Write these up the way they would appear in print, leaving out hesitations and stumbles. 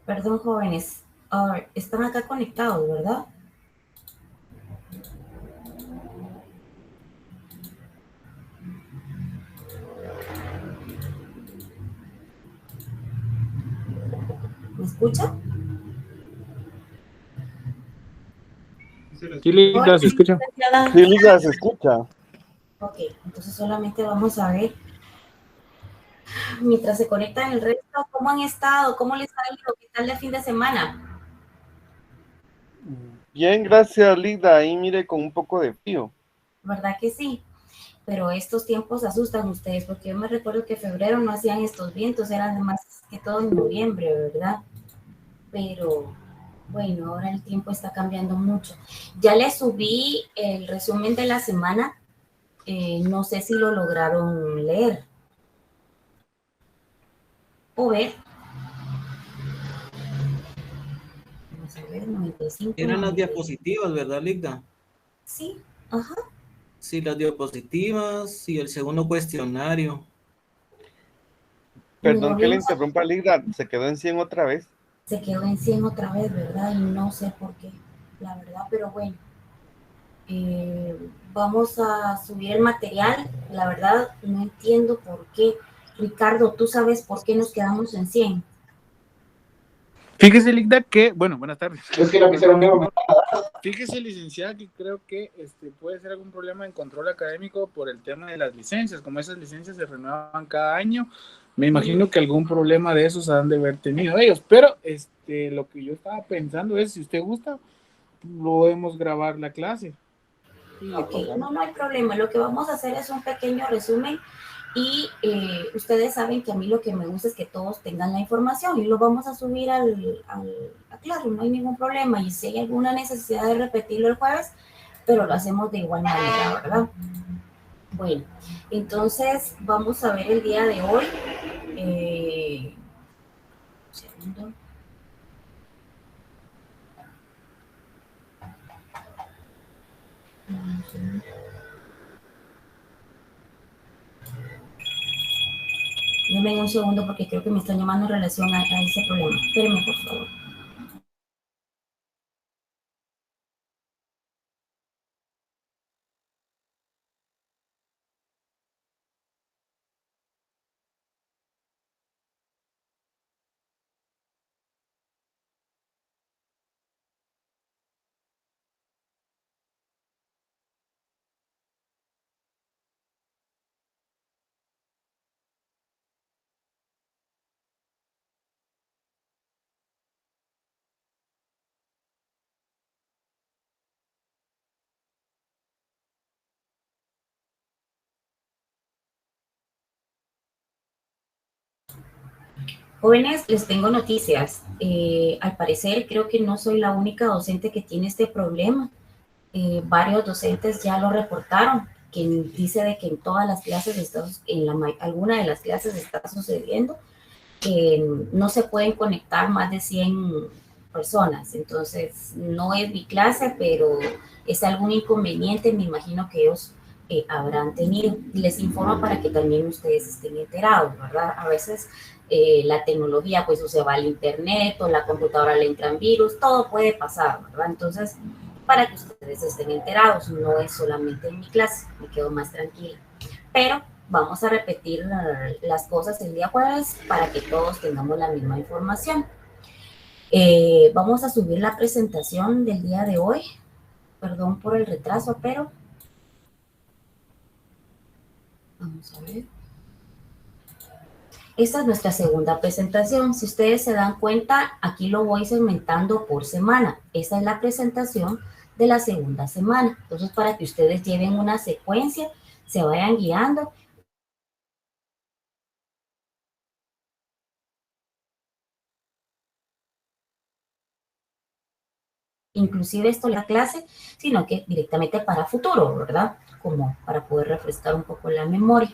Perdón, jóvenes. Están acá conectados, ¿verdad? ¿Me escuchan? Sí, Lida, Hola, ¿se escucha? licenciada. Sí, Liga, se escucha. Ok, entonces solamente vamos a ver, mientras se conectan el resto, ¿cómo han estado? ¿Cómo les ha ido? ¿Qué tal el fin de semana? Bien, gracias, Liga. Ahí mire con un poco de frío. ¿Verdad que sí? Pero estos tiempos asustan a ustedes, porque yo me recuerdo que en febrero no hacían estos vientos, eran más que todo en noviembre, ¿verdad? Pero bueno, ahora el tiempo está cambiando mucho. Ya les subí el resumen de la semana, no sé si lo lograron leer o ver. Vamos a ver, 95, Eran las 90. diapositivas, ¿verdad, Ligda? Sí, ajá. Sí, las diapositivas y el segundo cuestionario. Perdón No que le vimos, interrumpa, Liga. Se quedó en 100 otra vez. se quedó en 100 otra vez, ¿verdad? Y no sé por qué, la verdad, pero bueno. Vamos a subir el material. La verdad, no entiendo por qué. Ricardo, ¿tú sabes por qué nos quedamos en 100? Fíjese, Lida, que, bueno, buenas tardes. Es que la pizarra nueva. Fíjese, licenciada, que creo que puede ser algún problema en control académico por el tema de las licencias. Como esas licencias se renuevan cada año, me imagino que algún problema de esos han de haber tenido ellos. Pero lo que yo estaba pensando es, si usted gusta, podemos grabar la clase. Ok, no hay problema. Lo que vamos a hacer es un pequeño resumen y ustedes saben que a mí lo que me gusta es que todos tengan la información y lo vamos a subir a claro, no hay ningún problema. Y si hay alguna necesidad de repetirlo el jueves, pero lo hacemos de igual manera, ¿verdad? Bueno, entonces vamos a ver el día de hoy. Un segundo. Denme un segundo porque creo que me están llamando en relación a ese problema. Espérenme, por favor. Jóvenes, les tengo noticias. Al parecer, creo que no soy la única docente que tiene este problema. Varios docentes ya lo reportaron, que dice de que en todas las clases, alguna de las clases está sucediendo, que no se pueden conectar más de 100 personas. Entonces, no es mi clase, pero es algún inconveniente, me imagino que ellos habrán tenido. Les informo para que también ustedes estén enterados, ¿verdad? A veces la tecnología, pues, o se va al internet o la computadora le entran virus, todo puede pasar, ¿verdad? Entonces, para que ustedes estén enterados, no es solamente en mi clase, me quedo más tranquila. Pero vamos a repetir las cosas el día jueves para que todos tengamos la misma información. Vamos a subir la presentación del día de hoy. Perdón por el retraso, pero vamos a ver. Esta es nuestra segunda presentación. Si ustedes se dan cuenta, aquí lo voy segmentando por semana. Esta es la presentación de la segunda semana. Entonces, para que ustedes lleven una secuencia, se vayan guiando. Inclusive esto la clase, sino que directamente para futuro, ¿verdad? Como para poder refrescar un poco la memoria.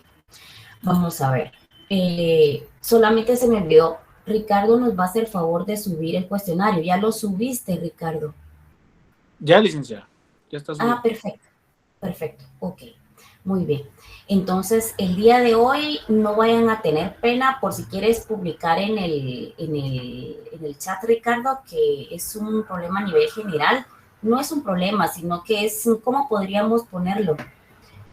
Vamos a ver. Solamente se me olvidó, Ricardo nos va a hacer favor de subir el cuestionario. Ya lo subiste, Ricardo. Ya, licenciada, ya está subido. Perfecto, perfecto, ok. Muy bien. Entonces, el día de hoy no vayan a tener pena por si quieres publicar en el chat, Ricardo, que es un problema a nivel general. No es un problema, sino que es, ¿cómo podríamos ponerlo?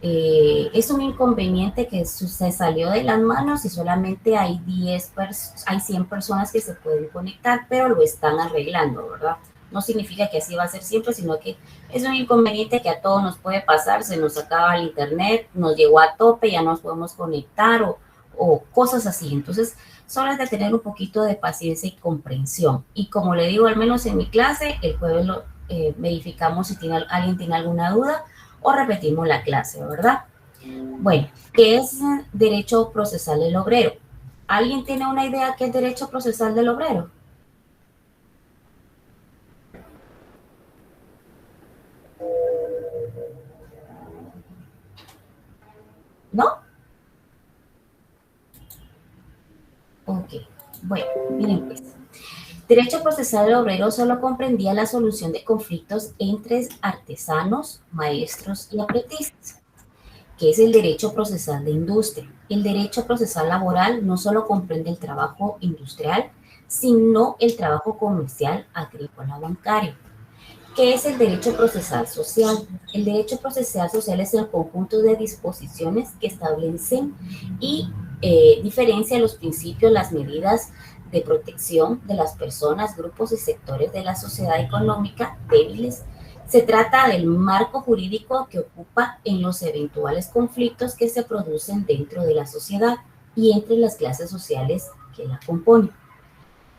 Es un inconveniente que se salió de las manos y solamente hay 100 personas que se pueden conectar, pero lo están arreglando, ¿verdad? No significa que así va a ser siempre, sino que es un inconveniente que a todos nos puede pasar, se nos acaba el internet, nos llegó a tope, ya no nos podemos conectar o cosas así. Entonces, solo es de tener un poquito de paciencia y comprensión. Y como le digo, al menos en mi clase, el jueves verificamos si alguien tiene alguna duda o repetimos la clase, ¿verdad? Bueno, ¿qué es derecho procesal del obrero? ¿Alguien tiene una idea qué es derecho procesal del obrero? ¿No? Ok, bueno, miren pues. Derecho procesal del obrero solo comprendía la solución de conflictos entre artesanos, maestros y aprendices, que es el derecho procesal de industria. El derecho procesal laboral no solo comprende el trabajo industrial, sino el trabajo comercial, agrícola, bancario. ¿Qué es el derecho procesal social? El derecho procesal social es el conjunto de disposiciones que establecen y diferencian los principios, las medidas de protección de las personas, grupos y sectores de la sociedad económica débiles. Se trata del marco jurídico que ocupa en los eventuales conflictos que se producen dentro de la sociedad y entre las clases sociales que la componen.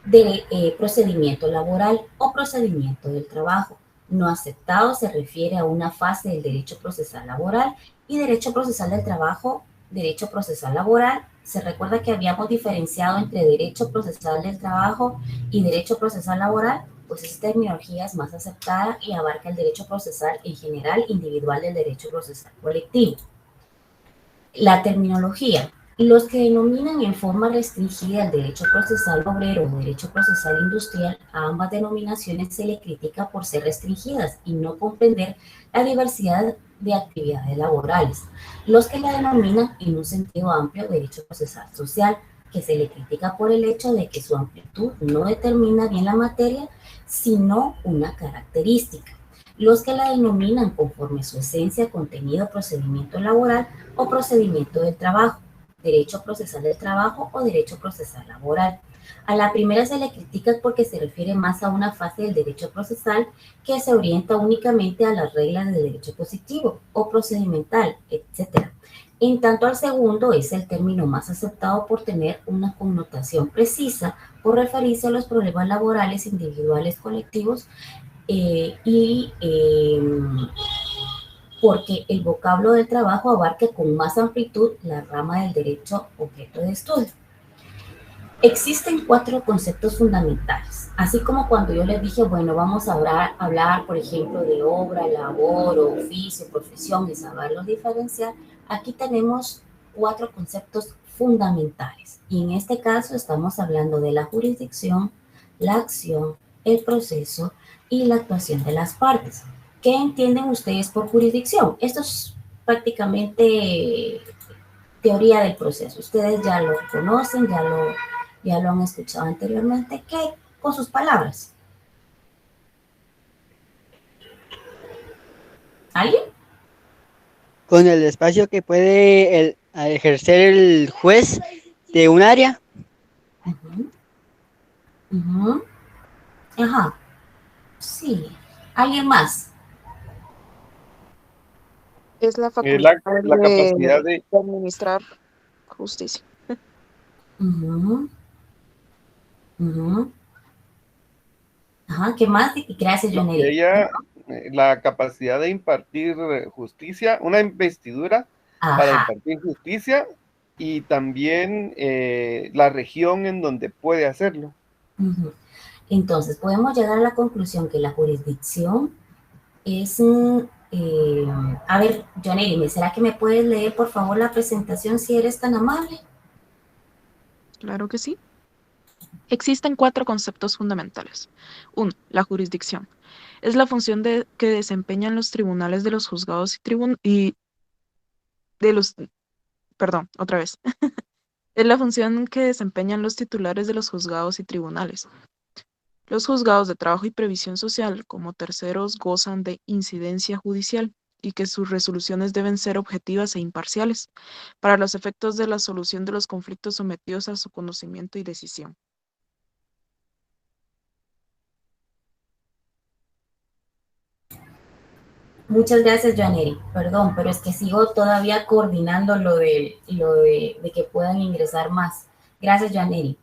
De procedimiento laboral o procedimiento del trabajo. No aceptado se refiere a una fase del derecho procesal laboral y derecho procesal del trabajo, derecho procesal laboral. Se recuerda que habíamos diferenciado entre derecho procesal del trabajo y derecho procesal laboral, pues esta terminología es más aceptada y abarca el derecho procesal en general individual del derecho procesal colectivo. La terminología. Los que denominan en forma restringida el derecho procesal obrero o derecho procesal industrial, a ambas denominaciones se le critica por ser restringidas y no comprender la diversidad de actividades laborales. Los que la denominan en un sentido amplio derecho procesal social, que se le critica por el hecho de que su amplitud no determina bien la materia, sino una característica. Los que la denominan conforme su esencia, contenido, procedimiento laboral o procedimiento del trabajo, derecho procesal del trabajo o derecho procesal laboral. A la primera se le critica porque se refiere más a una fase del derecho procesal que se orienta únicamente a las reglas del derecho positivo o procedimental, etc. En tanto al segundo es el término más aceptado por tener una connotación precisa, por referirse a los problemas laborales individuales colectivos porque el vocablo del trabajo abarca con más amplitud la rama del derecho objeto de estudio. Existen 4 conceptos fundamentales, así como cuando yo les dije, bueno, vamos a hablar, por ejemplo, de obra, labor, oficio, profesión y saberlos diferenciar. Aquí tenemos 4 conceptos fundamentales y en este caso estamos hablando de la jurisdicción, la acción, el proceso y la actuación de las partes. ¿Qué entienden ustedes por jurisdicción? Esto es prácticamente teoría del proceso. Ustedes ya lo conocen, ya lo han escuchado anteriormente. ¿Qué? Con sus palabras. ¿Alguien? Con el espacio que puede ejercer el juez de un área. Uh-huh. Uh-huh. Ajá. Sí. ¿Alguien más? Es la facultad La capacidad de... administrar justicia. Uh-huh. Uh-huh. Ajá, ¿qué más? Gracias, Joneri. Ella, la capacidad de impartir justicia, una investidura para impartir justicia y también la región en donde puede hacerlo. Uh-huh. Entonces, podemos llegar a la conclusión que la jurisdicción es... a ver, Joneri, ¿será que me puedes leer, por favor, la presentación si eres tan amable? Claro que sí. Existen 4 conceptos fundamentales. 1. La jurisdicción. Es la función que desempeñan los tribunales de los juzgados y de los, perdón, otra vez. Es la función que desempeñan los titulares de los juzgados y tribunales. Los juzgados de trabajo y previsión social, como terceros, gozan de incidencia judicial y que sus resoluciones deben ser objetivas e imparciales para los efectos de la solución de los conflictos sometidos a su conocimiento y decisión. Muchas gracias, Joaneri. Perdón, pero es que sigo todavía coordinando de que puedan ingresar más. Gracias, Joaneri.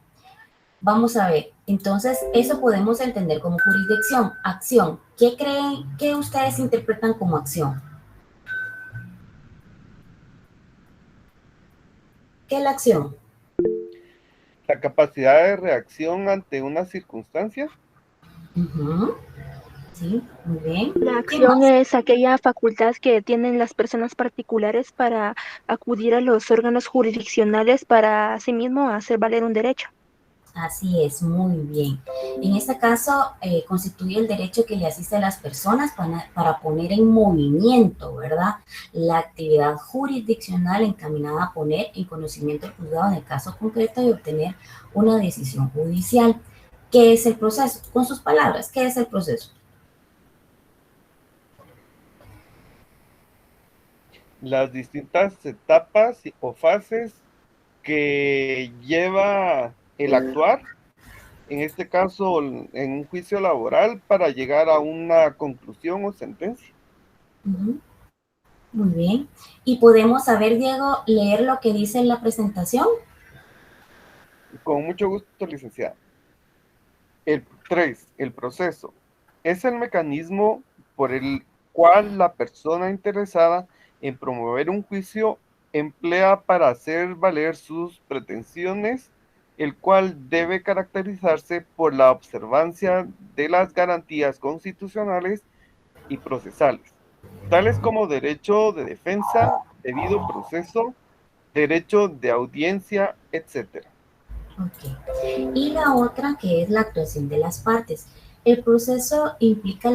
Vamos a ver. Entonces, eso podemos entender como jurisdicción, acción. ¿Qué creen que ustedes interpretan como acción? ¿Qué es la acción? La capacidad de reacción ante una circunstancia. Sí, muy bien. La acción es aquella facultad que tienen las personas particulares para acudir a los órganos jurisdiccionales para asimismo hacer valer un derecho. Así es, muy bien. En este caso, constituye el derecho que le asiste a las personas para poner en movimiento, ¿verdad? La actividad jurisdiccional encaminada a poner en conocimiento del juzgado en el caso concreto y obtener una decisión judicial. ¿Qué es el proceso? Con sus palabras, ¿qué es el proceso? Las distintas etapas o fases que lleva el actuar, en este caso en un juicio laboral, para llegar a una conclusión o sentencia. Muy bien. ¿Y podemos saber, Diego, leer lo que dice en la presentación? Con mucho gusto, licenciada. El 3, el proceso, es el mecanismo por el cual la persona interesada en promover un juicio emplea para hacer valer sus pretensiones, el cual debe caracterizarse por la observancia de las garantías constitucionales y procesales, tales como derecho de defensa, debido proceso, derecho de audiencia, etc. Ok. Y la otra que es la actuación de las partes. El proceso implica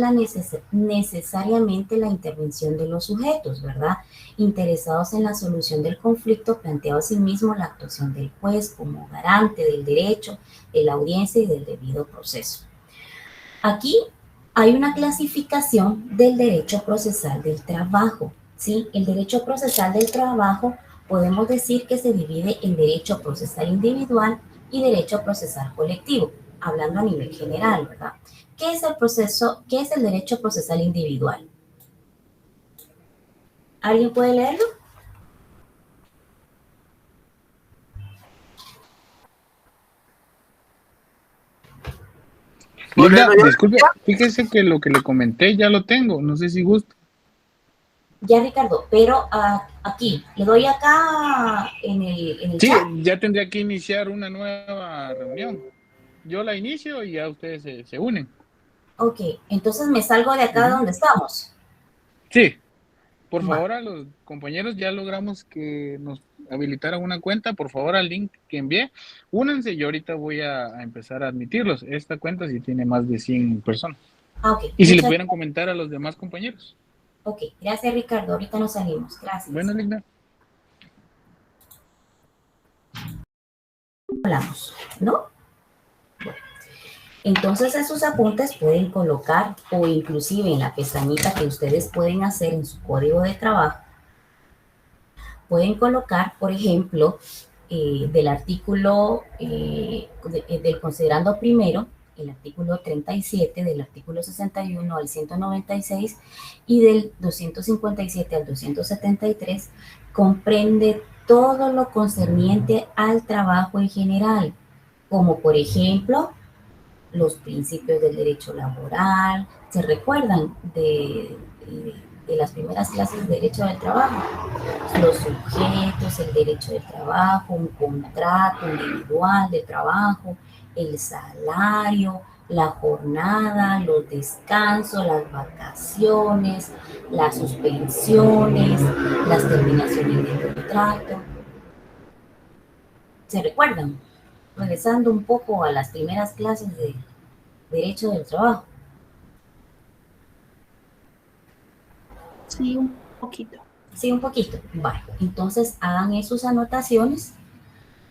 necesariamente la intervención de los sujetos, ¿verdad? Interesados en la solución del conflicto, planteado asimismo la actuación del juez como garante del derecho, de la audiencia y del debido proceso. Aquí hay una clasificación del derecho procesal del trabajo, ¿sí? El derecho procesal del trabajo podemos decir que se divide en derecho procesal individual y derecho procesal colectivo, hablando a nivel general, ¿verdad? ¿Qué es el proceso? ¿Qué es el derecho procesal individual? ¿Alguien puede leerlo? Linda, disculpe, fíjese que lo que le comenté ya lo tengo, no sé si gusta. Ya, Ricardo, pero aquí, le doy acá en el chat. Sí, ya tendría que iniciar una nueva reunión. Yo la inicio y ya ustedes se unen. Ok, entonces me salgo de acá donde estamos. Sí, por favor a los compañeros, ya logramos que nos habilitaran una cuenta, por favor al link que envié, únanse y ahorita voy a empezar a admitirlos. Esta cuenta sí tiene más de 100 personas. Okay. Y si le pudieran comentar a los demás compañeros. Ok, gracias Ricardo, ahorita nos salimos, gracias. Bueno, Linda. Hablamos, ¿no? Bueno. Entonces esos apuntes pueden colocar o inclusive en la pestañita que ustedes pueden hacer en su código de trabajo, pueden colocar, por ejemplo, del artículo del considerando primero, el artículo 37, del artículo 61 al 196 y del 257 al 273, comprende todo lo concerniente al trabajo en general, como por ejemplo los principios del derecho laboral. ¿Se recuerdan de las primeras clases de derecho del trabajo? Los sujetos, el derecho del trabajo, un contrato individual de trabajo, el salario, la jornada, los descansos, las vacaciones, las suspensiones, las terminaciones del contrato. ¿Se recuerdan? Regresando un poco a las primeras clases de derecho del trabajo. Sí, un poquito. Sí, un poquito. Vale, entonces hagan sus anotaciones,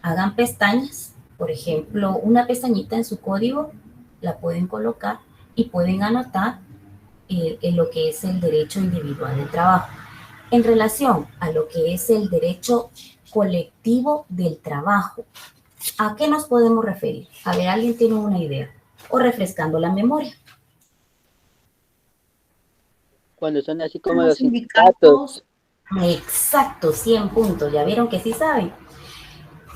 hagan pestañas, por ejemplo, una pestañita en su código la pueden colocar y pueden anotar en lo que es el derecho individual del trabajo. En relación a lo que es el derecho colectivo del trabajo, ¿a qué nos podemos referir? A ver, ¿alguien tiene una idea? O refrescando la memoria. Cuando son así como Los los sindicatos. sindicatos. Exacto, 100 puntos. ¿Ya vieron que sí saben?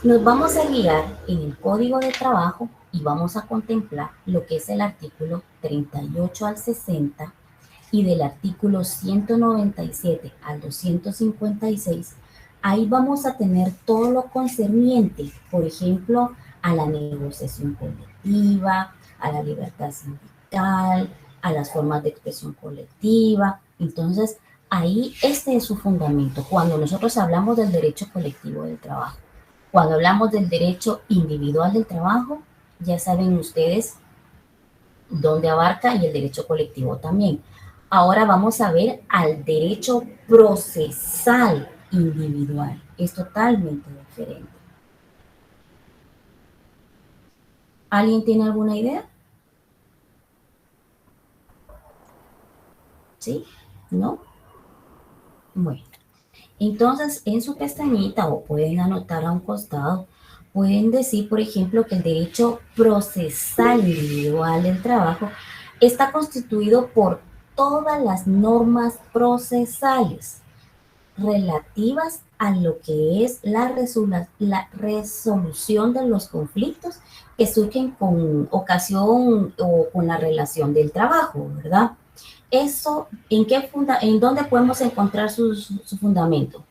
Nos vamos a guiar en el Código de Trabajo y vamos a contemplar lo que es el artículo 38 al 60 y del artículo 197 al 256. Ahí vamos a tener todo lo concerniente, por ejemplo, a la negociación colectiva, a la libertad sindical, a las formas de expresión colectiva. Entonces, ahí este es su fundamento. Cuando nosotros hablamos del derecho colectivo del trabajo, cuando hablamos del derecho individual del trabajo, ya saben ustedes dónde abarca y el derecho colectivo también. Ahora vamos a ver al derecho procesal individual. Es totalmente diferente. ¿Alguien tiene alguna idea? ¿Sí? ¿No? Bueno. Entonces, en su pestañita, o pueden anotar a un costado, pueden decir, por ejemplo, que el derecho procesal individual del trabajo está constituido por todas las normas procesales relativas a lo que es la resolución de los conflictos que surgen con ocasión o con la relación del trabajo, ¿verdad? Eso, ¿en dónde podemos encontrar su fundamento?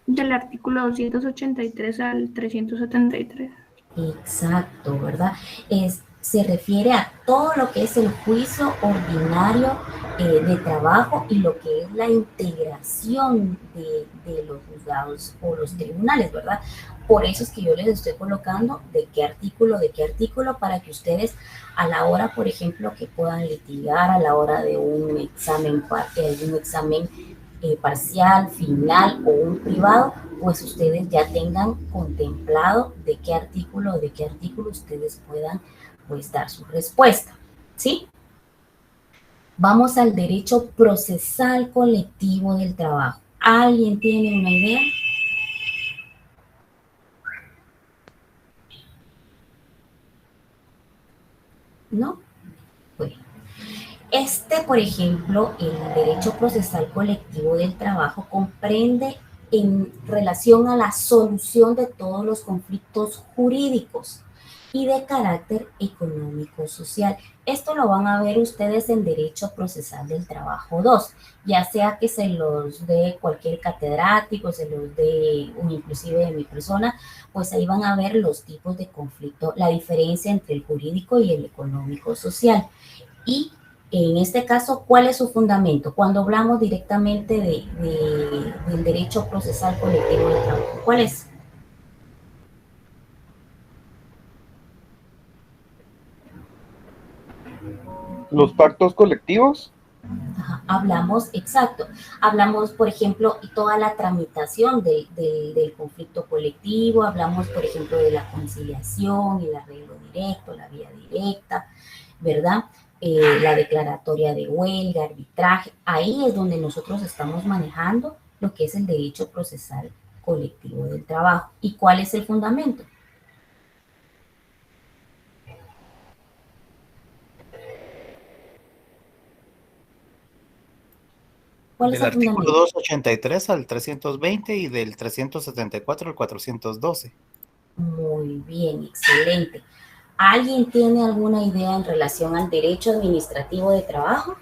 Del artículo 283 al 373. Exacto, ¿verdad? Se refiere a todo lo que es el juicio ordinario de trabajo y lo que es la integración de los juzgados o los tribunales, ¿verdad? Por eso es que yo les estoy colocando de qué artículo, para que ustedes a la hora, por ejemplo, que puedan litigar a la hora de un examen parcial, final o un privado, pues ustedes ya tengan contemplado de qué artículo ustedes puedan pues dar su respuesta, ¿sí? Vamos al derecho procesal colectivo del trabajo. ¿Alguien tiene una idea? ¿No? Bueno. Por ejemplo, el derecho procesal colectivo del trabajo comprende en relación a la solución de todos los conflictos jurídicos y de carácter económico-social. Esto lo van a ver ustedes en Derecho Procesal del Trabajo 2, ya sea que se los dé cualquier catedrático, se los dé inclusive de mi persona, pues ahí van a ver los tipos de conflicto, la diferencia entre el jurídico y el económico-social. Y en este caso, ¿cuál es su fundamento? Cuando hablamos directamente del derecho procesal colectivo del trabajo, ¿cuál es? Los pactos colectivos. Ajá, hablamos, por ejemplo, toda la tramitación del conflicto colectivo, hablamos, por ejemplo, de la conciliación, el arreglo directo, la vía directa, ¿verdad? La declaratoria de huelga, arbitraje, ahí es donde nosotros estamos manejando lo que es el derecho procesal colectivo del trabajo. ¿Y cuál es el fundamento? ¿Cuál es Del el artículo fundamento? 283 al 320 y del 374 al 412. Muy bien, excelente. ¿Alguien tiene alguna idea en relación al derecho administrativo de trabajo?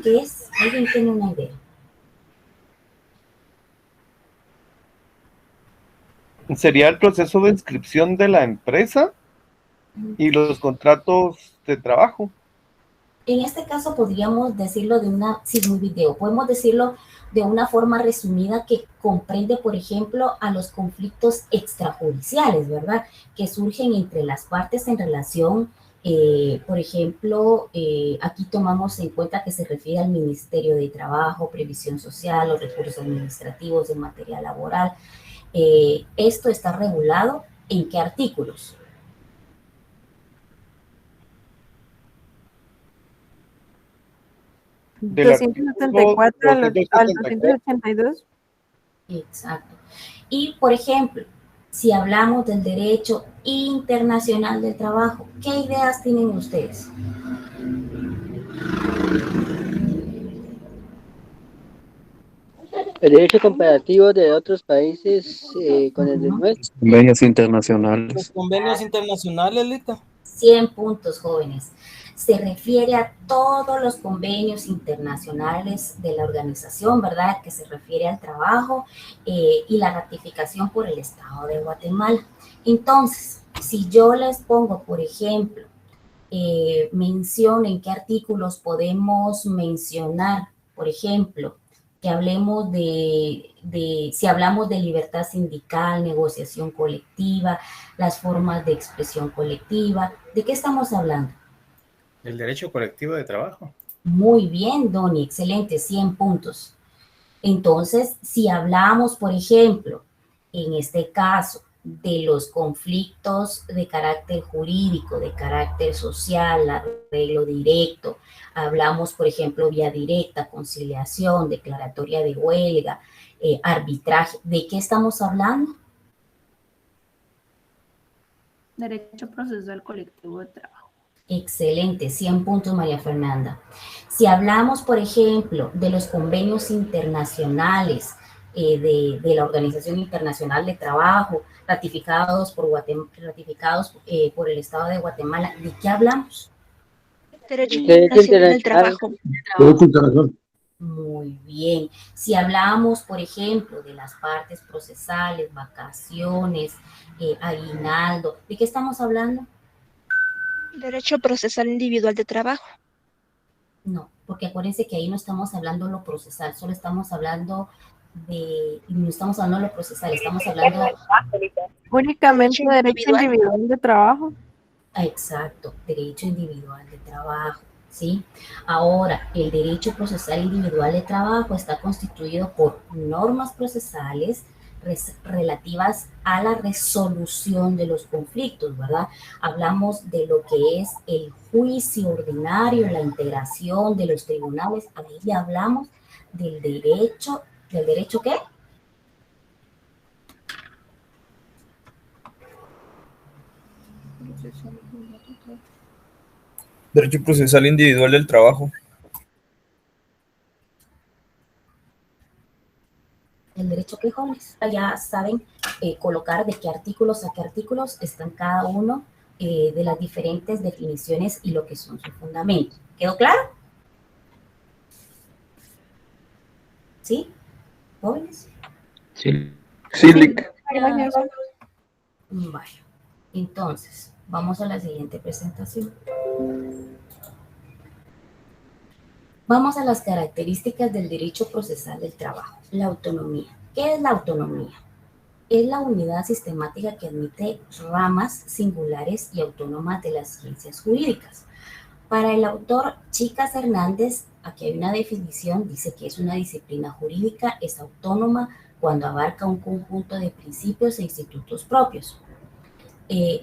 ¿Qué es? ¿Alguien tiene una idea? Sería el proceso de inscripción de la empresa y los contratos de trabajo. En este caso podríamos decirlo podemos decirlo de una forma resumida que comprende, por ejemplo, a los conflictos extrajudiciales, ¿verdad? Que surgen entre las partes en relación Por ejemplo, aquí tomamos en cuenta que se refiere al Ministerio de Trabajo, Previsión Social, los recursos administrativos en materia laboral. ¿Esto está regulado en qué artículos? Del 274 al 274. 282. Exacto. Y, por ejemplo, si hablamos del derecho internacional del trabajo, ¿qué ideas tienen ustedes? El derecho comparativo de otros países con el de nuestro. Convenios internacionales. Los convenios internacionales, Lita. 100 puntos, jóvenes. Se refiere a todos los convenios internacionales de la organización, ¿verdad? Que se refiere al trabajo y la ratificación por el Estado de Guatemala. Entonces, si yo les pongo, por ejemplo, mencionen qué artículos podemos mencionar, por ejemplo, que hablemos si hablamos de libertad sindical, negociación colectiva, las formas de expresión colectiva, ¿de qué estamos hablando? El derecho colectivo de trabajo. Muy bien, Doni, excelente, 100 puntos. Entonces, si hablamos, por ejemplo, en este caso, de los conflictos de carácter jurídico, de carácter social, arreglo directo, hablamos, por ejemplo, vía directa, conciliación, declaratoria de huelga, arbitraje, ¿de qué estamos hablando? Derecho procesal colectivo de trabajo. Excelente, 100 puntos, María Fernanda. Si hablamos, por ejemplo, de los convenios internacionales de la Organización Internacional de Trabajo, ratificados por el Estado de Guatemala, ¿de qué hablamos? Derecho internacional del trabajo. Muy bien. Si hablamos, por ejemplo, de las partes procesales, vacaciones, aguinaldo, ¿de qué estamos hablando? Derecho procesal individual de trabajo. No, porque acuérdense que ahí no estamos hablando de lo procesal, solo estamos hablando no estamos hablando de lo procesal, estamos hablando Únicamente derecho individual de trabajo. Exacto, derecho individual de trabajo, ¿sí? Ahora, el derecho procesal individual de trabajo está constituido por normas procesales relativas a la resolución de los conflictos, ¿verdad? Hablamos de lo que es el juicio ordinario, la integración de los tribunales, ahí ya hablamos del derecho ¿qué? Derecho procesal individual del trabajo. El derecho que jóvenes ya saben colocar de qué artículos a qué artículos están cada uno de las diferentes definiciones y lo que son sus fundamentos. ¿Quedó claro? ¿Sí? ¿Jóvenes? Sí. Sí, Lic. Vaya. Entonces, vamos a la siguiente presentación. Vamos a las características del derecho procesal del trabajo. La autonomía. ¿Qué es la autonomía? Es la unidad sistemática que admite ramas singulares y autónomas de las ciencias jurídicas. Para el autor Chicas Hernández, aquí hay una definición, dice que es una disciplina jurídica, es autónoma cuando abarca un conjunto de principios e institutos propios.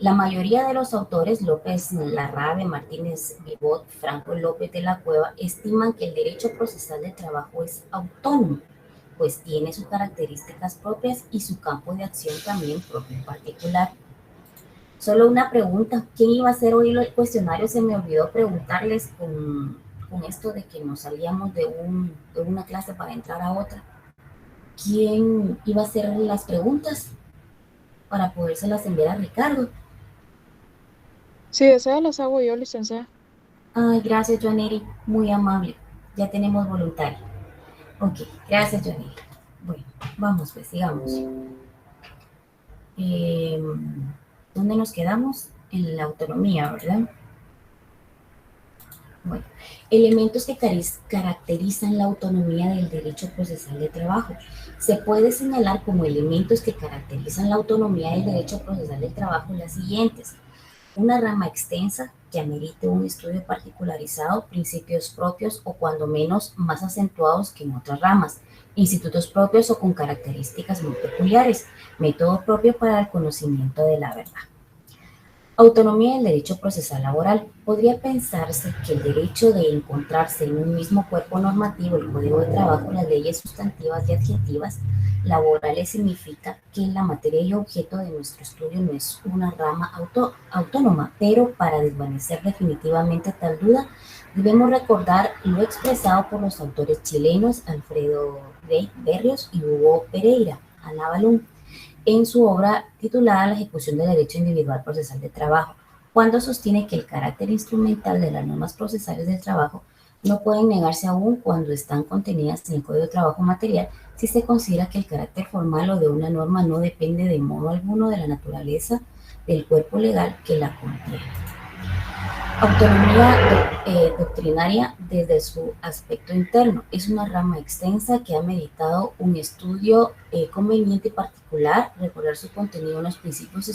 La mayoría de los autores, López Larrabe, Martínez Vivot, Franco López de la Cueva, estiman que el derecho procesal de trabajo es autónomo, pues tiene sus características propias y su campo de acción también propio en particular. Solo una pregunta, ¿quién iba a hacer hoy el cuestionario? Se me olvidó preguntarles con esto de que nos salíamos de una clase para entrar a otra. ¿Quién iba a hacer las preguntas para podérselas enviar a Ricardo? Si desea, las hago yo, licenciada. Ay, gracias, Joaneri, muy amable. Ya tenemos voluntario. Ok, gracias, Joaneri. Bueno, vamos pues, sigamos. ¿Dónde nos quedamos? En la autonomía, ¿verdad? Bueno, elementos que caracterizan la autonomía del derecho procesal de trabajo. Se puede señalar como elementos que caracterizan la autonomía del derecho procesal del trabajo las siguientes: una rama extensa que amerite un estudio particularizado, principios propios o cuando menos más acentuados que en otras ramas, institutos propios o con características muy peculiares, método propio para el conocimiento de la verdad. Autonomía del derecho procesal laboral. Podría pensarse que el derecho de encontrarse en un mismo cuerpo normativo, el Código de Trabajo, las leyes sustantivas y adjetivas laborales, significa que la materia y objeto de nuestro estudio no es una rama autónoma, pero para desvanecer definitivamente tal duda, debemos recordar lo expresado por los autores chilenos Alfredo Berrios y Hugo Pereira, Alabalún, en su obra titulada La ejecución del derecho individual procesal de trabajo, cuando sostiene que el carácter instrumental de las normas procesales del trabajo no pueden negarse aún cuando están contenidas en el Código de Trabajo material si se considera que el carácter formal o de una norma no depende de modo alguno de la naturaleza del cuerpo legal que la contiene. Autonomía doctrinaria desde su aspecto interno. Es una rama extensa que ha meditado un estudio conveniente y particular, recordar su contenido en los principios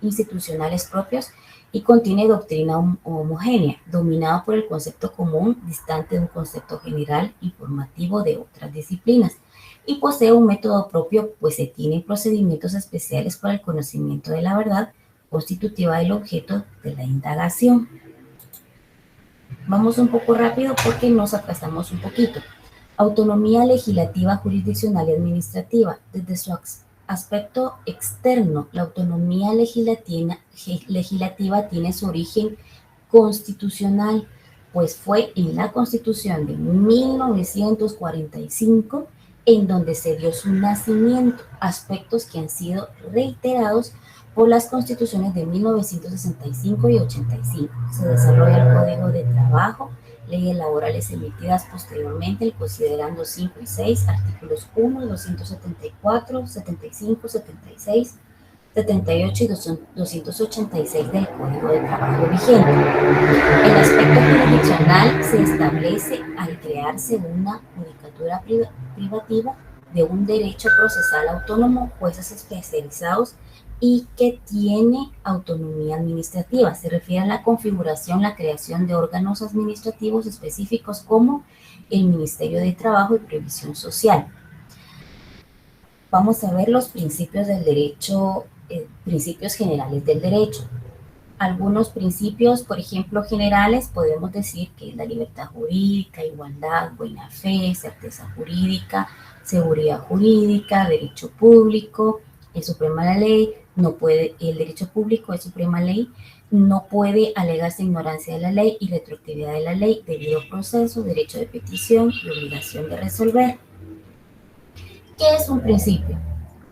institucionales propios y contiene doctrina homogénea, dominada por el concepto común, distante de un concepto general informativo de otras disciplinas, y posee un método propio, pues se tienen procedimientos especiales para el conocimiento de la verdad constitutiva del objeto de la indagación. Vamos un poco rápido porque nos aplazamos un poquito. Autonomía legislativa, jurisdiccional y administrativa. Desde su aspecto externo, la autonomía legislativa tiene su origen constitucional, pues fue en la Constitución de 1945 en donde se dio su nacimiento, aspectos que han sido reiterados por las constituciones de 1965 y 85. Se desarrolla el Código de Trabajo, leyes laborales emitidas posteriormente, el considerando 5 y 6, artículos 1, 274, 75, 76, 78 y 286 del Código de Trabajo vigente. El aspecto jurisdiccional se establece al crearse una judicatura privativa de un derecho procesal autónomo, jueces especializados y que tiene autonomía administrativa. Se refiere a la configuración, la creación de órganos administrativos específicos como el Ministerio de Trabajo y Previsión Social. Vamos a ver los principios del derecho, principios generales del derecho. Algunos principios, por ejemplo, generales, podemos decir que es la libertad jurídica, igualdad, buena fe, certeza jurídica, seguridad jurídica, derecho público, es suprema la ley, el derecho público es suprema ley, no puede alegarse ignorancia de la ley y retroactividad de la ley, debido proceso, derecho de petición y obligación de resolver. ¿Qué es un principio?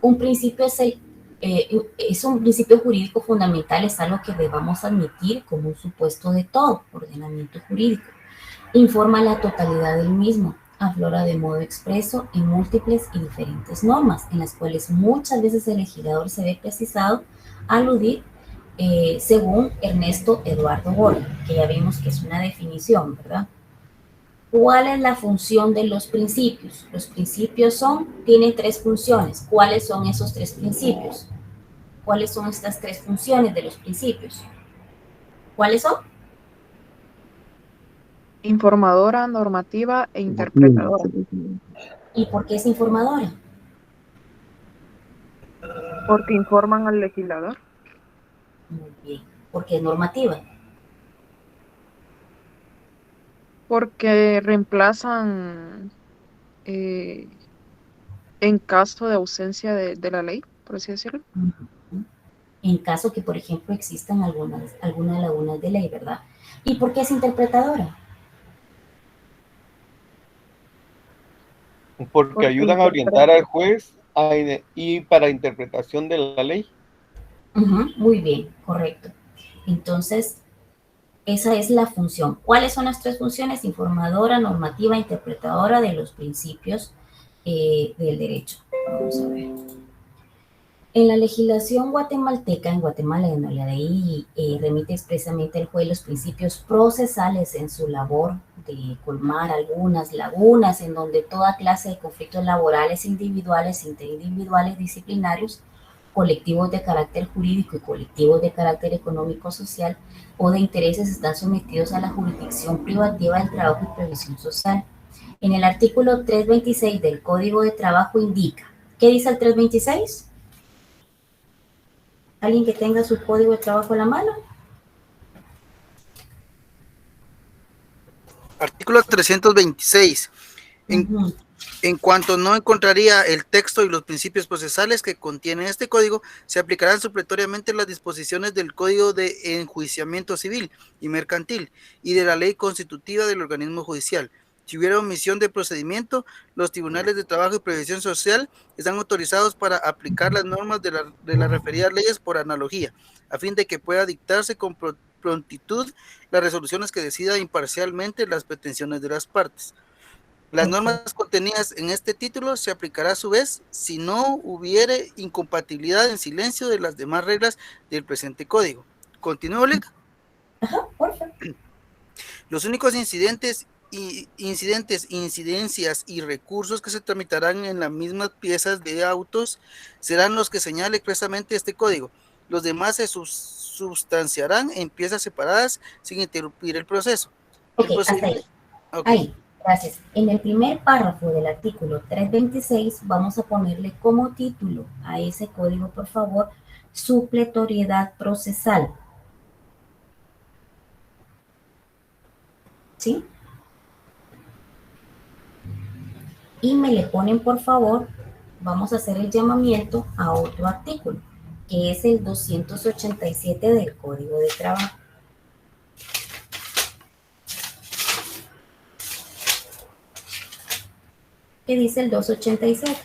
Un principio es un principio jurídico fundamental, es algo que debamos admitir como un supuesto de todo ordenamiento jurídico. Informa la totalidad del mismo, aflora de modo expreso en múltiples y diferentes normas, en las cuales muchas veces el legislador se ve precisado a aludir según Ernesto Eduardo Borges, que ya vimos que es una definición, ¿verdad? ¿Cuál es la función de los principios? Los principios tienen tres funciones. ¿Cuáles son esos tres principios? ¿Cuáles son estas tres funciones de los principios? ¿Cuáles son? Informadora, normativa e interpretadora. ¿Y por qué es informadora? Porque informan al legislador. Muy bien. ¿Por qué es normativa? Porque reemplazan en caso de ausencia de la ley, por así decirlo. En caso que, por ejemplo, existan algunas lagunas de ley, ¿verdad? ¿Y por qué es interpretadora? Porque ayudan a orientar al juez y para interpretación de la ley. Muy bien, correcto. Entonces, esa es la función. ¿Cuáles son las tres funciones? Informadora, normativa, interpretadora de los principios del derecho. Vamos a ver. En la legislación guatemalteca, en Guatemala, en la ley remite expresamente el juez los principios procesales en su labor de colmar algunas lagunas en donde toda clase de conflictos laborales individuales, interindividuales, disciplinarios, colectivos de carácter jurídico y colectivos de carácter económico-social o de intereses están sometidos a la jurisdicción privativa del trabajo y previsión social. En el artículo 326 del Código de Trabajo indica, ¿qué dice el 326? ¿Alguien que tenga su Código de Trabajo a la mano? Artículo 326. En cuanto no encontraría el texto y los principios procesales que contiene este código, se aplicarán supletoriamente las disposiciones del Código de Enjuiciamiento Civil y Mercantil y de la ley constitutiva del organismo judicial. Si hubiera omisión de procedimiento, los tribunales de trabajo y previsión social están autorizados para aplicar las normas de las referidas leyes por analogía, a fin de que pueda dictarse con prontitud las resoluciones que decida imparcialmente las pretensiones de las partes. Las normas contenidas en este título se aplicará a su vez si no hubiere incompatibilidad en silencio de las demás reglas del presente código. ¿Continúo, Lic? Ajá, por favor. Los únicos incidencias y recursos que se tramitarán en las mismas piezas de autos serán los que señale expresamente este código. Los demás se sustanciarán en piezas separadas sin interrumpir el proceso. Ok, hasta ahí. Okay. Ahí, gracias. En el primer párrafo del artículo 326 vamos a ponerle como título a ese código, por favor, supletoriedad procesal. ¿Sí? Y me le ponen, por favor, vamos a hacer el llamamiento a otro artículo, que es el 287 del Código de Trabajo. ¿Qué dice el 287?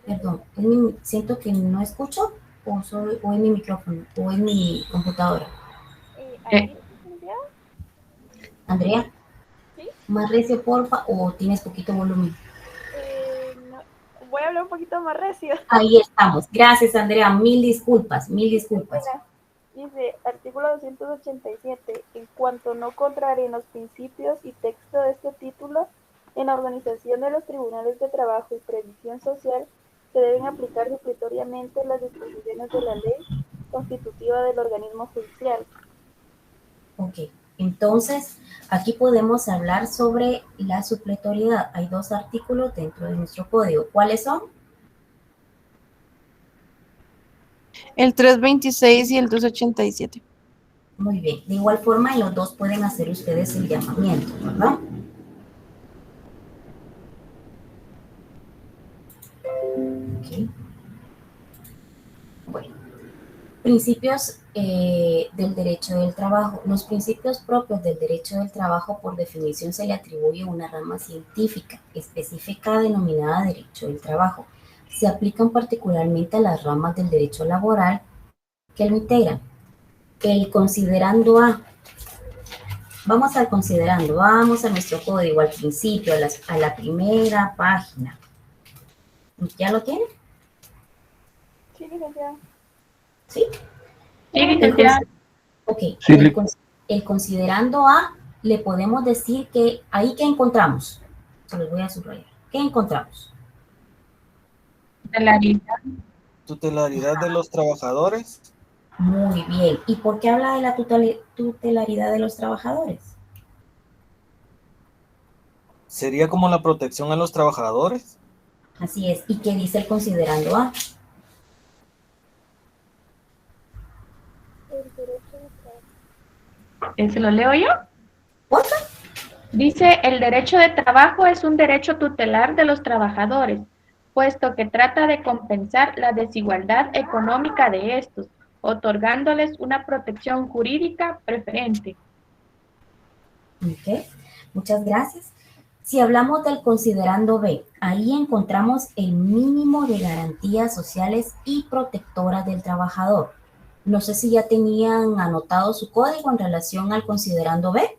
Perdón, siento que no escucho, o es mi micrófono, o es mi computadora. Andrea, ¿sí? Más recio, porfa, o tienes poquito volumen. No, voy a hablar un poquito más recio. Ahí estamos. Gracias, Andrea. Mil disculpas, mil disculpas. Dice, artículo 287, en cuanto no contrarien los principios y texto de este título, en la organización de los tribunales de trabajo y previsión social, se deben aplicar supletoriamente las disposiciones de la ley constitutiva del organismo judicial. Ok, entonces aquí podemos hablar sobre la supletoriedad. Hay dos artículos dentro de nuestro código. ¿Cuáles son? El 326 y el 287. Muy bien. De igual forma, en los dos pueden hacer ustedes el llamamiento, ¿verdad? Ok. Bueno. Principios del derecho del trabajo. Los principios propios del derecho del trabajo, por definición, se le atribuye una rama científica específica denominada derecho del trabajo. Se aplican particularmente a las ramas del derecho laboral que lo integran. El considerando A. Vamos al considerando, vamos a nuestro código, al principio, a la primera página. ¿Ya lo tienen? Sí, licenciada. ¿Sí? Sí, licenciada. Ok, Sí, el considerando A, le podemos decir que ahí ¿qué encontramos? Se los voy a subrayar. ¿Qué encontramos? Tutelaridad de los trabajadores. Muy bien. ¿Y por qué habla de la tutelaridad de los trabajadores? ¿Sería como la protección a los trabajadores? Así es. ¿Y qué dice el considerando A? ¿Se lo leo yo? ¿Por qué? Dice, el derecho de trabajo es un derecho tutelar de los trabajadores, puesto que trata de compensar la desigualdad económica de estos, otorgándoles una protección jurídica preferente. Ok, muchas gracias. Si hablamos del considerando B, ahí encontramos el mínimo de garantías sociales y protectoras del trabajador. No sé si ya tenían anotado su código en relación al considerando B.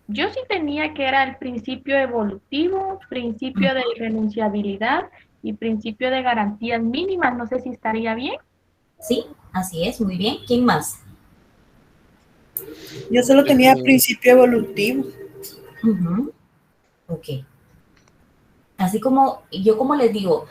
Yo sí tenía que era el principio evolutivo, principio de irrenunciabilidad y principio de garantías mínimas. No sé si estaría bien. Sí, así es, muy bien. ¿Quién más? Yo solo tenía principio evolutivo. Ok. Así como yo, como les digo,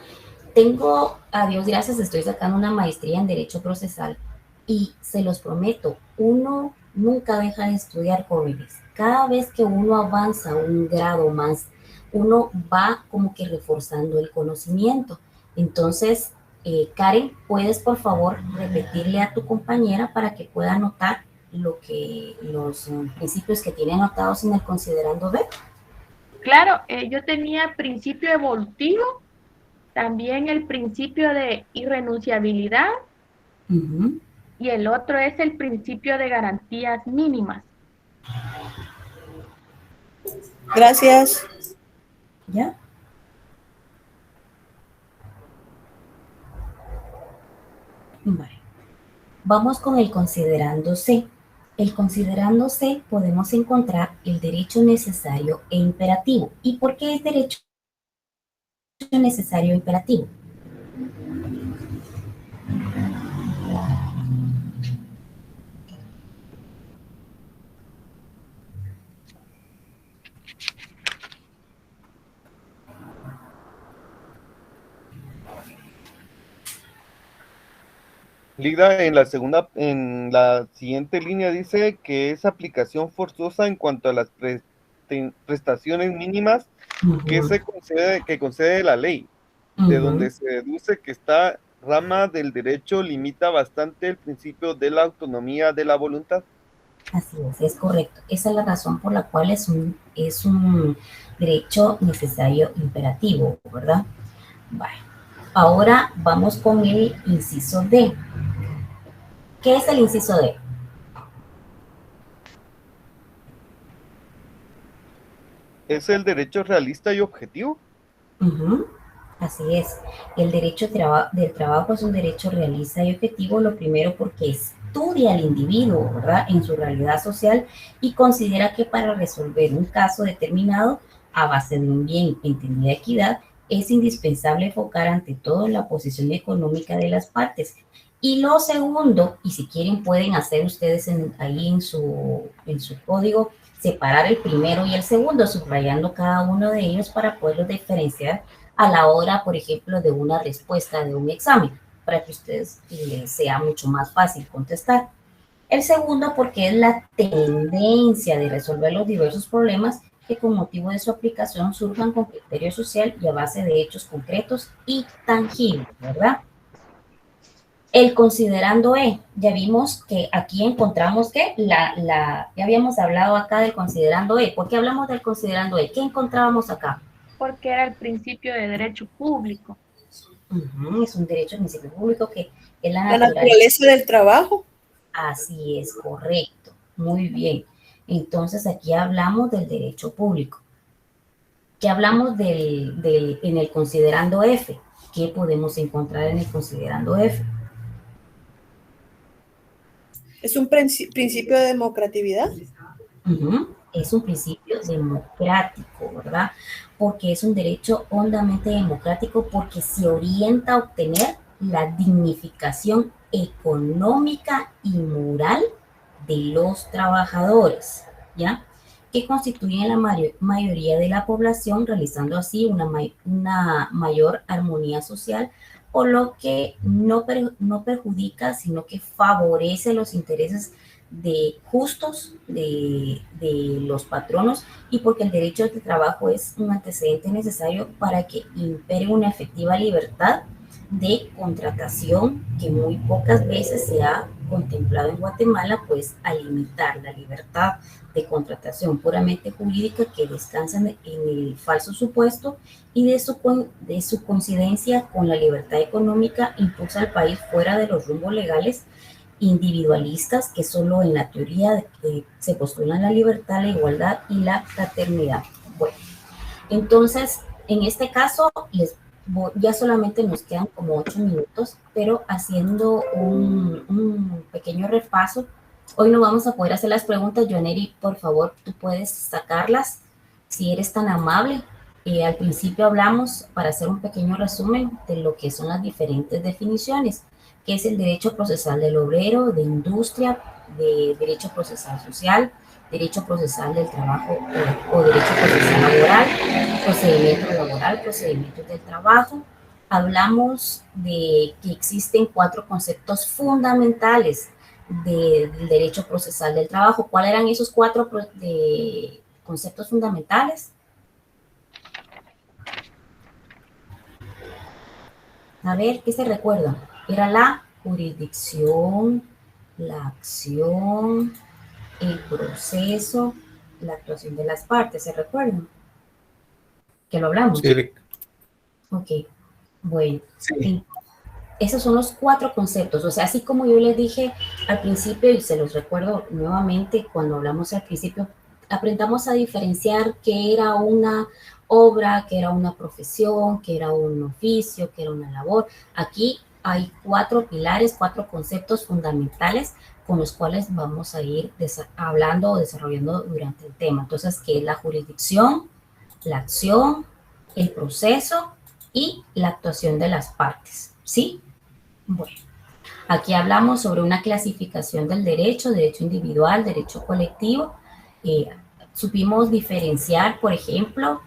tengo, a Dios gracias, estoy sacando una maestría en Derecho Procesal y se los prometo, uno nunca deja de estudiar, jóvenes. Cada vez que uno avanza un grado más, uno va como que reforzando el conocimiento. Entonces, Karen, ¿puedes por favor repetirle a tu compañera para que pueda anotar los principios que tiene anotados en el considerando B? Claro, yo tenía principio evolutivo, también el principio de irrenunciabilidad y el otro es el principio de garantías mínimas. Gracias. ¿Ya? Vale. Vamos con el considerando C. El considerando C podemos encontrar el derecho necesario e imperativo. ¿Y por qué es derecho necesario e imperativo? Lida, en la siguiente línea dice que es aplicación forzosa en cuanto a las prestaciones mínimas que concede la ley, de donde se deduce que esta rama del derecho limita bastante el principio de la autonomía de la voluntad. Así es correcto. Esa es la razón por la cual es un derecho necesario imperativo, ¿verdad? Vale. Ahora vamos con el inciso D. ¿Qué es el inciso D? ¿Es el derecho realista y objetivo? Así es. El derecho del trabajo es un derecho realista y objetivo, lo primero porque estudia al individuo, ¿verdad?, en su realidad social y considera que para resolver un caso determinado a base de un bien entendida equidad, es indispensable enfocar ante todo la posición económica de las partes. Y lo segundo, y si quieren pueden hacer ustedes ahí en su código, separar el primero y el segundo, subrayando cada uno de ellos para poderlos diferenciar a la hora, por ejemplo, de una respuesta de un examen, para que ustedes sea mucho más fácil contestar. El segundo, porque es la tendencia de resolver los diversos problemas que con motivo de su aplicación surjan con criterio social y a base de hechos concretos y tangibles, ¿verdad? El considerando E, ya vimos que aquí encontramos que ya habíamos hablado acá del considerando E. ¿Por qué hablamos del considerando E? ¿Qué encontrábamos acá? Porque era el principio de derecho público. Es un derecho de principio público que es la naturaleza del trabajo. Así es, correcto. Muy bien. Entonces aquí hablamos del derecho público. ¿Qué hablamos en el considerando F? ¿Qué podemos encontrar en el considerando F? ¿Es un principio de democratividad? Es un principio democrático, ¿verdad? Porque es un derecho hondamente democrático porque se orienta a obtener la dignificación económica y moral de los trabajadores, ¿ya? Que constituyen la mayoría de la población, realizando así una mayor armonía social, por lo que no perjudica, sino que favorece los intereses justos de los patronos y porque el derecho de trabajo es un antecedente necesario para que impere una efectiva libertad de contratación que muy pocas veces se ha contemplado en Guatemala, pues a limitar la libertad de contratación puramente jurídica que descansa en el falso supuesto y de su coincidencia con la libertad económica impulsa al país fuera de los rumbos legales individualistas que solo en la teoría se postulan la libertad, la igualdad y la fraternidad. Bueno, entonces, en este caso, ya solamente nos quedan como 8 minutos, pero haciendo un pequeño repaso, hoy no vamos a poder hacer las preguntas. Joaneri, por favor, tú puedes sacarlas, si eres tan amable. Al principio hablamos, para hacer un pequeño resumen, de lo que son las diferentes definiciones, que es el derecho procesal del obrero, de industria, de derecho procesal social, derecho procesal del trabajo o derecho procesal laboral, procedimiento laboral, procedimientos del trabajo. Hablamos de que existen 4 conceptos fundamentales del derecho procesal del trabajo. ¿Cuáles eran esos 4 conceptos fundamentales? A ver, ¿qué se recuerda? Era la jurisdicción, la acción, el proceso, la actuación de las partes. ¿Se recuerdan? Que lo hablamos. Sí. Ok, bueno. Sí. Esos son los 4 conceptos. O sea, así como yo les dije al principio, y se los recuerdo nuevamente cuando hablamos al principio, aprendamos a diferenciar qué era una obra, qué era una profesión, qué era un oficio, qué era una labor. Aquí hay 4 pilares, 4 conceptos fundamentales con los cuales vamos a ir hablando o desarrollando durante el tema. Entonces, ¿qué es la jurisdicción, la acción, el proceso y la actuación de las partes? ¿Sí? Bueno, aquí hablamos sobre una clasificación del derecho individual, derecho colectivo. Supimos diferenciar, por ejemplo,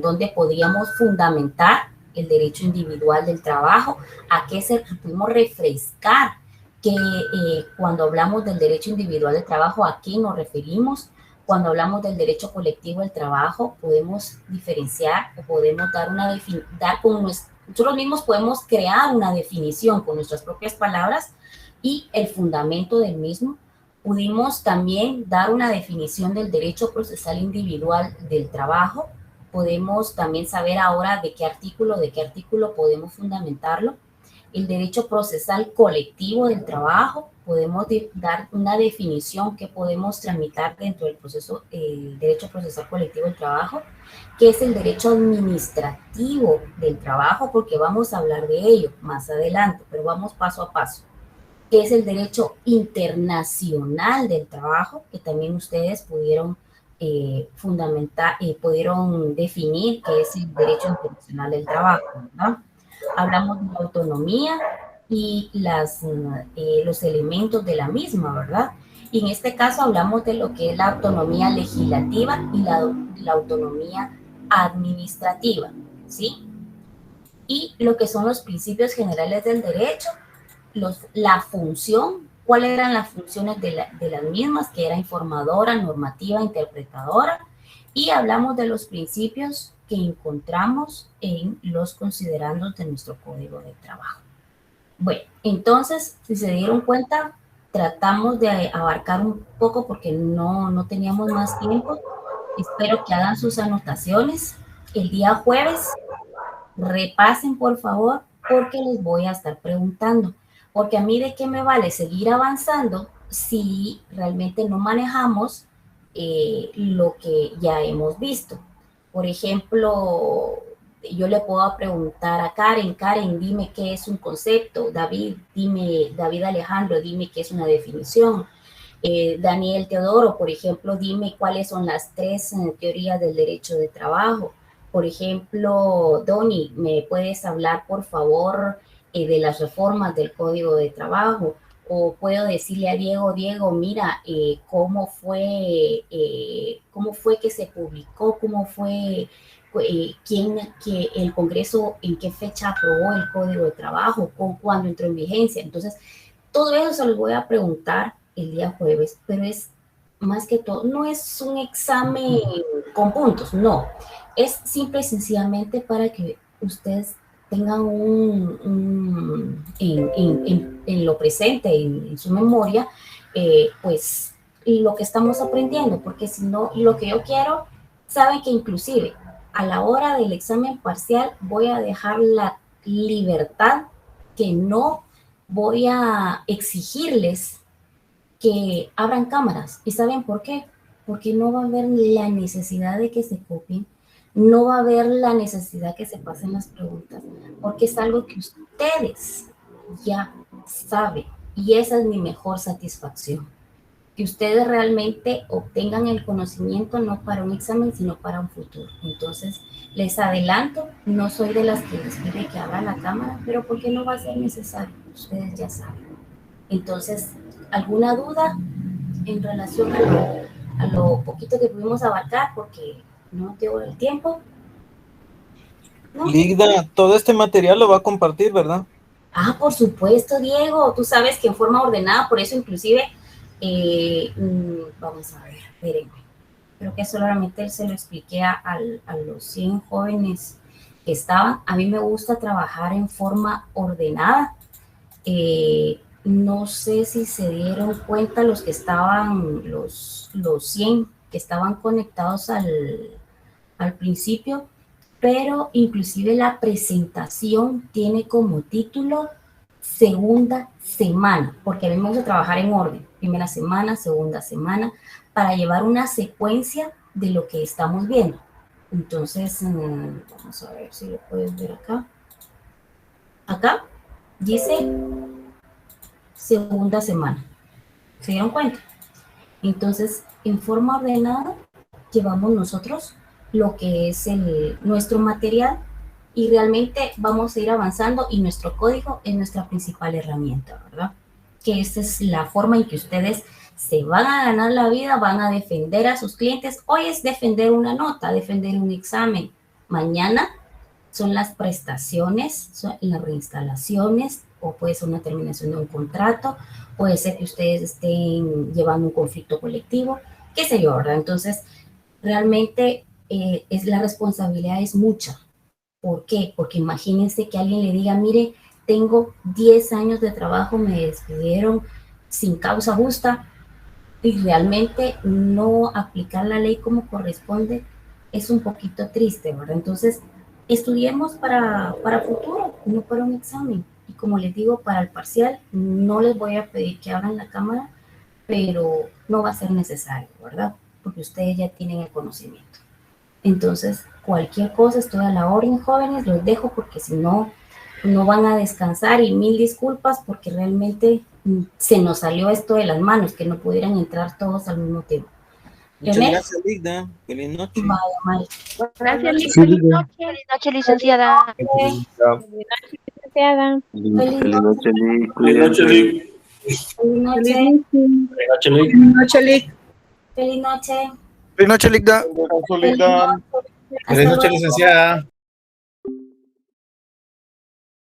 donde podríamos fundamentar el derecho individual del trabajo, a qué pudimos refrescar que cuando hablamos del derecho individual del trabajo, ¿a qué nos referimos? Cuando hablamos del derecho colectivo del trabajo, podemos diferenciar o podemos nosotros mismos podemos crear una definición con nuestras propias palabras y el fundamento del mismo. Pudimos también dar una definición del derecho procesal individual del trabajo. Podemos también saber ahora de qué artículo podemos fundamentarlo. El derecho procesal colectivo del trabajo, podemos dar una definición que podemos tramitar dentro del proceso, el derecho procesal colectivo del trabajo, que es el derecho administrativo del trabajo, porque vamos a hablar de ello más adelante, pero vamos paso a paso, que es el derecho internacional del trabajo, que también ustedes pudieron fundamentar, pudieron definir que es el derecho internacional del trabajo, ¿no? Hablamos de la autonomía y los elementos de la misma, ¿verdad? Y en este caso hablamos de lo que es la autonomía legislativa y la autonomía administrativa, ¿sí? Y lo que son los principios generales del derecho, la función, cuáles eran las funciones de las mismas, que era informadora, normativa, interpretadora, y hablamos de los principios que encontramos en los considerandos de nuestro Código de Trabajo. Bueno, entonces, si se dieron cuenta, tratamos de abarcar un poco porque no teníamos más tiempo. Espero que hagan sus anotaciones. El día jueves, repasen por favor, porque les voy a estar preguntando. Porque a mí de qué me vale seguir avanzando si realmente no manejamos lo que ya hemos visto. Por ejemplo, yo le puedo preguntar a Karen, dime qué es un concepto. David Alejandro, dime qué es una definición. Daniel Teodoro, por ejemplo, dime cuáles son las 3 teorías del derecho de trabajo. Por ejemplo, Doni, ¿me puedes hablar, por favor, de las reformas del Código de Trabajo? O puedo decirle a Diego, mira, cómo fue que se publicó, cómo fue, que el Congreso, en qué fecha aprobó el Código de Trabajo, cuándo entró en vigencia. Entonces, todo eso se los voy a preguntar el día jueves, pero es más que todo, no es un examen con puntos, no, es simple y sencillamente para que ustedes tengan en lo presente, en su memoria, pues lo que estamos aprendiendo, porque si no, lo que yo quiero, saben que inclusive a la hora del examen parcial voy a dejar la libertad, que no voy a exigirles que abran cámaras. ¿Y saben por qué? Porque no va a haber la necesidad de que se copien, no va a haber la necesidad que se pasen las preguntas, porque es algo que ustedes ya saben, y esa es mi mejor satisfacción, que ustedes realmente obtengan el conocimiento no para un examen, sino para un futuro. Entonces, les adelanto, no soy de las que les pide que abran la cámara, pero porque no va a ser necesario, ustedes ya saben. Entonces, ¿Alguna duda en relación a lo poquito que pudimos abarcar? Porque no tengo el tiempo. ¿No? Ligda, todo este material lo va a compartir, ¿verdad? Ah, por supuesto, Diego. Tú sabes que en forma ordenada, por eso inclusive, vamos a ver, espérenme. Creo que solamente se lo expliqué a los 100 jóvenes que estaban. A mí me gusta trabajar en forma ordenada. No sé si se dieron cuenta los que estaban, los 100 que estaban conectados al principio, pero inclusive la presentación tiene como título segunda semana, porque a mí me gusta trabajar en orden, primera semana, segunda semana, para llevar una secuencia de lo que estamos viendo. Entonces, vamos a ver si lo puedes ver acá. Acá dice segunda semana. ¿Se dieron cuenta? Entonces, en forma ordenada, llevamos nosotros lo que es nuestro material y realmente vamos a ir avanzando y nuestro código es nuestra principal herramienta, ¿verdad? Que esta es la forma en que ustedes se van a ganar la vida, van a defender a sus clientes. Hoy es defender una nota, defender un examen. Mañana son las prestaciones, son las reinstalaciones, o puede ser una terminación de un contrato, puede ser que ustedes estén llevando un conflicto colectivo, qué sé yo, ¿verdad? Entonces, realmente la responsabilidad es mucha. ¿Por qué? Porque imagínense que alguien le diga, mire, tengo 10 años de trabajo, me despidieron sin causa justa, y realmente no aplicar la ley como corresponde es un poquito triste, ¿verdad? Entonces, estudiemos para futuro, no para un examen. Y como les digo, para el parcial no les voy a pedir que abran la cámara, pero no va a ser necesario, ¿verdad? Porque ustedes ya tienen el conocimiento. Entonces, cualquier cosa, estoy a la orden, jóvenes, los dejo porque si no, no van a descansar y mil disculpas porque realmente se nos salió esto de las manos, que no pudieran entrar todos al mismo tiempo. Muchas gracias, Ligda. Feliz noche. Gracias, Ligda. Feliz noche. Feliz noche, licenciada. Feliz noche, Lick. Feliz noche. Feliz noche, Lick. Feliz noche, Lick. Feliz noche. Feliz noche, Ligda. Feliz noche, licenciada.